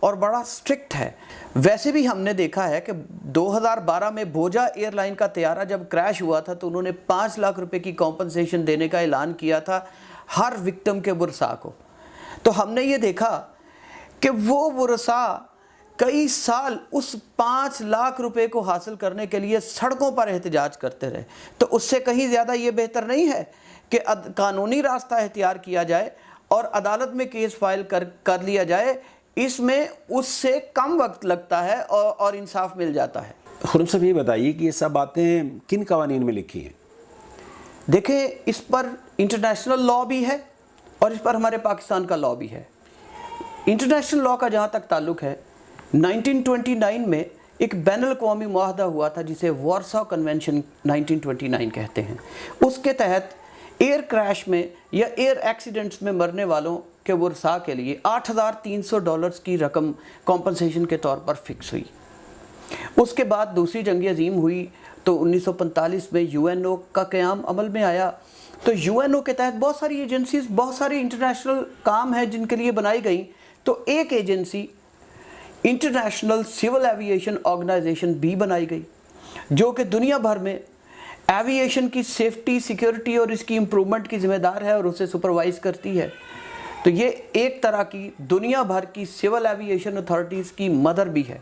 اور بڑا سٹرکٹ ہے. ویسے بھی ہم نے دیکھا ہے کہ 2012 میں بوجا ایئر لائن کا طیارہ جب کریش ہوا تھا تو انہوں نے 5 لاکھ روپے کی کمپنسیشن دینے کا اعلان کیا تھا ہر وکٹم کے ورثاء کو. تو ہم نے یہ دیکھا کہ وہ ورثاء کئی سال اس 5 لاکھ روپے کو حاصل کرنے کے لیے سڑکوں پر احتجاج کرتے رہے. تو اس سے کہیں زیادہ یہ بہتر نہیں ہے کہ قانونی راستہ اختیار کیا جائے اور عدالت میں کیس فائل کر لیا جائے. اس میں اس سے کم وقت لگتا ہے اور انصاف مل جاتا ہے. خرم صاحب یہ بتائیے کہ یہ سب باتیں کن قوانین میں لکھی ہیں؟ دیکھیں اس پر انٹرنیشنل لاء بھی ہے اور اس پر ہمارے پاکستان کا لاء بھی ہے. انٹرنیشنل لاء کا جہاں تک تعلق ہے 1929 میں ایک بین الاقوامی معاہدہ ہوا تھا جسے وارسا کنونشن 1929 کہتے ہیں. اس کے تحت ایئر کریش میں یا ایئر ایکسیڈنٹس میں مرنے والوں کے ورثاء کے لیے $8,300 کی رقم کمپنسیشن کے طور پر فکس ہوئی. اس کے بعد دوسری جنگ عظیم ہوئی تو 1945 میں UN کا قیام عمل میں آیا. تو UN کے تحت بہت ساری ایجنسیز بہت ساری انٹرنیشنل کام ہیں جن کے لیے بنائی گئیں. تو ایک agency international civil aviation organization بھی بنائی گئی جو کہ دنیا بھر میں ایوییشن کی سیفٹی سیکیورٹی اور اس کی امپرومنٹ کی ذمہ دار ہے اور اسے سپروائز کرتی ہے. تو یہ ایک طرح کی دنیا بھر کی سول ایوییشن اتھارٹیز کی مدر بھی ہے.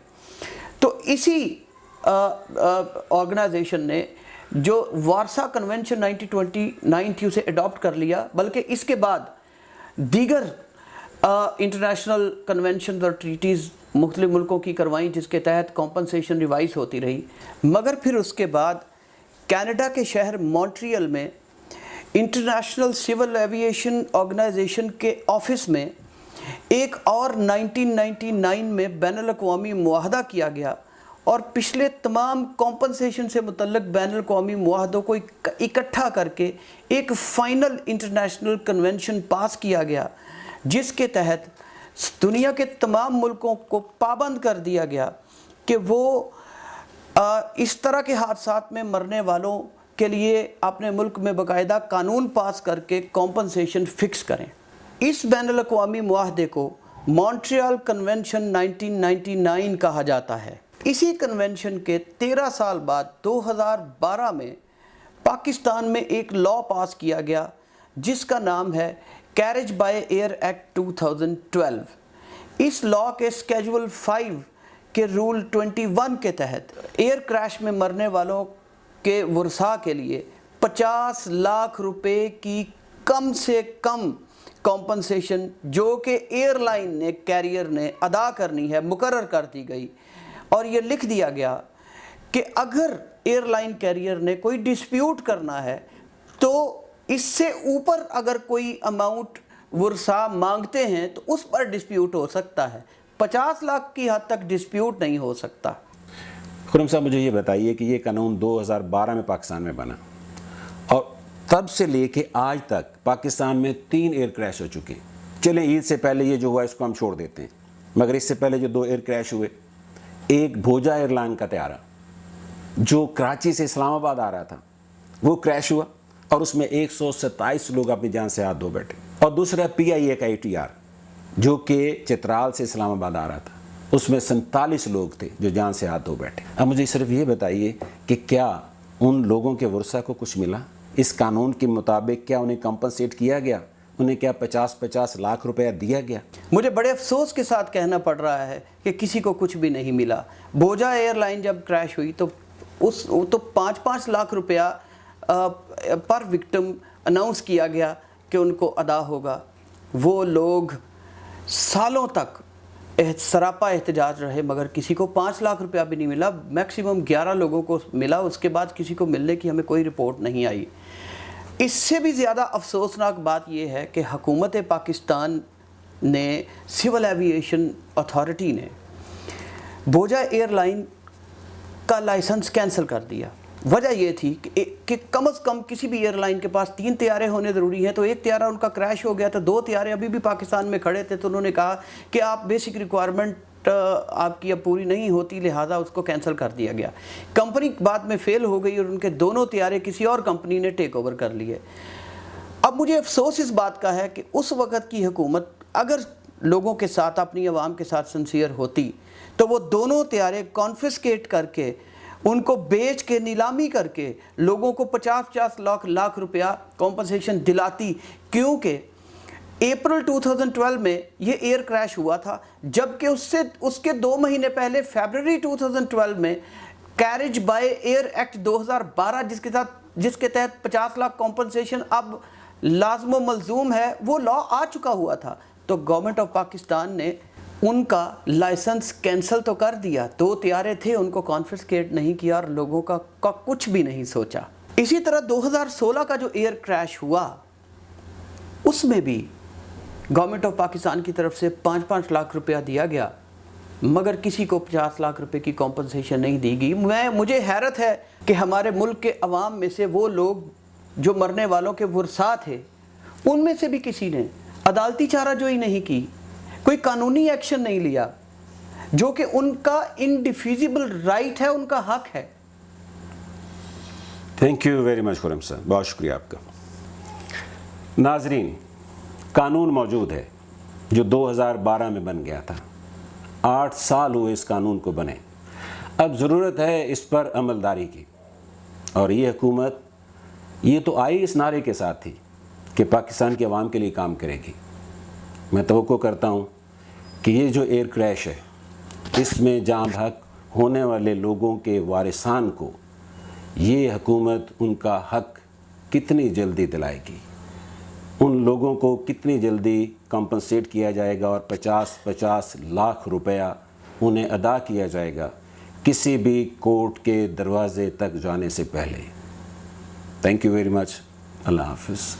تو اسی آرگنائزیشن نے جو وارسا کنونشن 1929 تھی اسے اڈاپٹ کر لیا. بلکہ اس کے بعد دیگر انٹرنیشنل کنونشنز اور ٹریٹیز مختلف ملکوں کی کروائیں جس کے تحت کمپنسیشن ریوائز ہوتی رہی. مگر پھر اس کے بعد کینیڈا کے شہر مونٹریل میں انٹرنیشنل سول ایوییشن آرگنائزیشن کے آفس میں ایک اور 1999 میں بین الاقوامی معاہدہ کیا گیا اور پچھلے تمام کمپنسیشن سے متعلق بین الاقوامی معاہدوں کو اکٹھا کر کے ایک فائنل انٹرنیشنل کنونشن پاس کیا گیا جس کے تحت دنیا کے تمام ملکوں کو پابند کر دیا گیا کہ وہ اس طرح کے حادثات میں مرنے والوں کے لیے اپنے ملک میں باقاعدہ قانون پاس کر کے کمپنسیشن فکس کریں. اس بین الاقوامی معاہدے کو مونٹریال کنونشن 1999 کہا جاتا ہے. اسی کنونشن کے 13 سال بعد 2012 میں پاکستان میں ایک لاء پاس کیا گیا جس کا نام ہے کیریج بائی ایئر ایکٹ 2012. اس لاء کے اسکیجول 5 کے رول 21 کے تحت ایئر کریش میں مرنے والوں کے ورثاء کے لیے 50 لاکھ روپے کی کم سے کم کمپنسیشن جو کہ ایئر لائن نے کیریئر نے ادا کرنی ہے مقرر کر دی گئی. اور یہ لکھ دیا گیا کہ اگر ایئر لائن کیریئر نے کوئی ڈسپیوٹ کرنا ہے تو اس سے اوپر اگر کوئی اماؤنٹ ورثاء مانگتے ہیں تو اس پر ڈسپیوٹ ہو سکتا ہے. 50 لاکھ کی حد تک ڈسپیوٹ نہیں ہو سکتا. خرم صاحب مجھے یہ بتائیے کہ یہ قانون 2012 میں پاکستان میں بنا اور تب سے لے کے آج تک پاکستان میں 3 ایئر کریش ہو چکے ہیں. چلیں عید سے پہلے یہ جو ہوا اس کو ہم چھوڑ دیتے ہیں مگر اس سے پہلے جو 2 ایئر کریش ہوئے ایک بھوجا ایئر لائن کا طیارہ جو کراچی سے اسلام آباد آ رہا تھا وہ کریش ہوا اور اس میں 127 لوگ اپنی جان سے ہاتھ دھو بیٹھے اور دوسرا PIA کا ATR جو کہ چترال سے اسلام آباد آ رہا تھا اس میں 47 لوگ تھے جو جان سے ہاتھ دھو بیٹھے. اب مجھے صرف یہ بتائیے کہ کیا ان لوگوں کے ورثاء کو کچھ ملا؟ اس قانون کے مطابق کیا انہیں کمپنسیٹ کیا گیا؟ انہیں کیا 50 لاکھ روپیہ دیا گیا؟ مجھے بڑے افسوس کے ساتھ کہنا پڑ رہا ہے کہ کسی کو کچھ بھی نہیں ملا. بوجا ایئر لائن جب کریش ہوئی تو 5 لاکھ روپیہ پر وکٹم اناؤنس کیا گیا کہ ان کو ادا ہوگا. وہ لوگ سالوں تک سراپا احتجاج رہے مگر کسی کو 5 لاکھ روپیہ بھی نہیں ملا. میکسیمم 11 لوگوں کو ملا. اس کے بعد کسی کو ملنے کی ہمیں کوئی رپورٹ نہیں آئی. اس سے بھی زیادہ افسوسناک بات یہ ہے کہ حکومت پاکستان نے سول ایوییشن اتھارٹی نے بوجا ایئر لائن کا لائسنس کینسل کر دیا. وجہ یہ تھی کہ کم از کم کسی بھی ایئر لائن کے پاس 3 طیارے ہونے ضروری ہیں. تو ایک طیارہ ان کا کریش ہو گیا تو 2 طیارے ابھی بھی پاکستان میں کھڑے تھے. تو انہوں نے کہا کہ آپ بیسک ریکوائرمنٹ آپ کی اب پوری نہیں ہوتی لہٰذا اس کو کینسل کر دیا گیا. کمپنی بعد میں فیل ہو گئی اور ان کے دونوں طیارے کسی اور کمپنی نے ٹیک اوور کر لیے. اب مجھے افسوس اس بات کا ہے کہ اس وقت کی حکومت اگر لوگوں کے ساتھ اپنی عوام کے ساتھ سنسیئر ہوتی تو وہ دونوں طیارے کانفسکیٹ کر کے ان کو بیچ کے نیلامی کر کے لوگوں کو 50 لاکھ روپیہ کمپنسیشن دلاتی، کیونکہ اپریل 2012 میں یہ ایئر کریش ہوا تھا، جبکہ اس کے 2 مہینے پہلے فیبرری 2012 میں کیریج بائی ایئر ایکٹ 2012 جس کے تحت 50 لاکھ کمپنسیشن اب لازم و ملزوم ہے، وہ لا آ چکا ہوا تھا۔ تو گورنمنٹ آف پاکستان نے ان کا لائسنس کینسل تو کر دیا، 2 طیارے تھے ان کو کانفسکیٹ نہیں کیا اور لوگوں کا کچھ بھی نہیں سوچا۔ اسی طرح 2016 کا جو ایئر کریش ہوا اس میں بھی گورنمنٹ آف پاکستان کی طرف سے 5 لاکھ روپیہ دیا گیا، مگر کسی کو 50 لاکھ روپے کی کمپنسیشن نہیں دی گئی۔ مجھے حیرت ہے کہ ہمارے ملک کے عوام میں سے وہ لوگ جو مرنے والوں کے ورثاء تھے، ان میں سے بھی کسی نے عدالتی چارہ جوئی نہیں کی، کوئی قانونی ایکشن نہیں لیا، جو کہ ان کا انڈیفیزیبل رائٹ ہے، ان کا حق ہے۔ تھینک یو ویری مچ خرم صاحب، بہت شکریہ آپ کا۔ ناظرین، قانون موجود ہے جو 2012 میں بن گیا تھا، 8 سال ہوئے اس قانون کو بنے، اب ضرورت ہے اس پر عملداری کی، اور یہ حکومت یہ تو آئی اس نعرے کے ساتھ تھی کہ پاکستان کے عوام کے لیے کام کرے گی۔ میں توقع کرتا ہوں کہ یہ جو ایئر کریش ہے اس میں جاں بحق ہونے والے لوگوں کے وارثان کو یہ حکومت ان کا حق کتنی جلدی دلائے گی، ان لوگوں کو کتنی جلدی کمپنسیٹ کیا جائے گا اور 50 لاکھ روپیہ انہیں ادا کیا جائے گا کسی بھی کورٹ کے دروازے تک جانے سے پہلے۔ تھینک یو ویری مچ، اللہ حافظ۔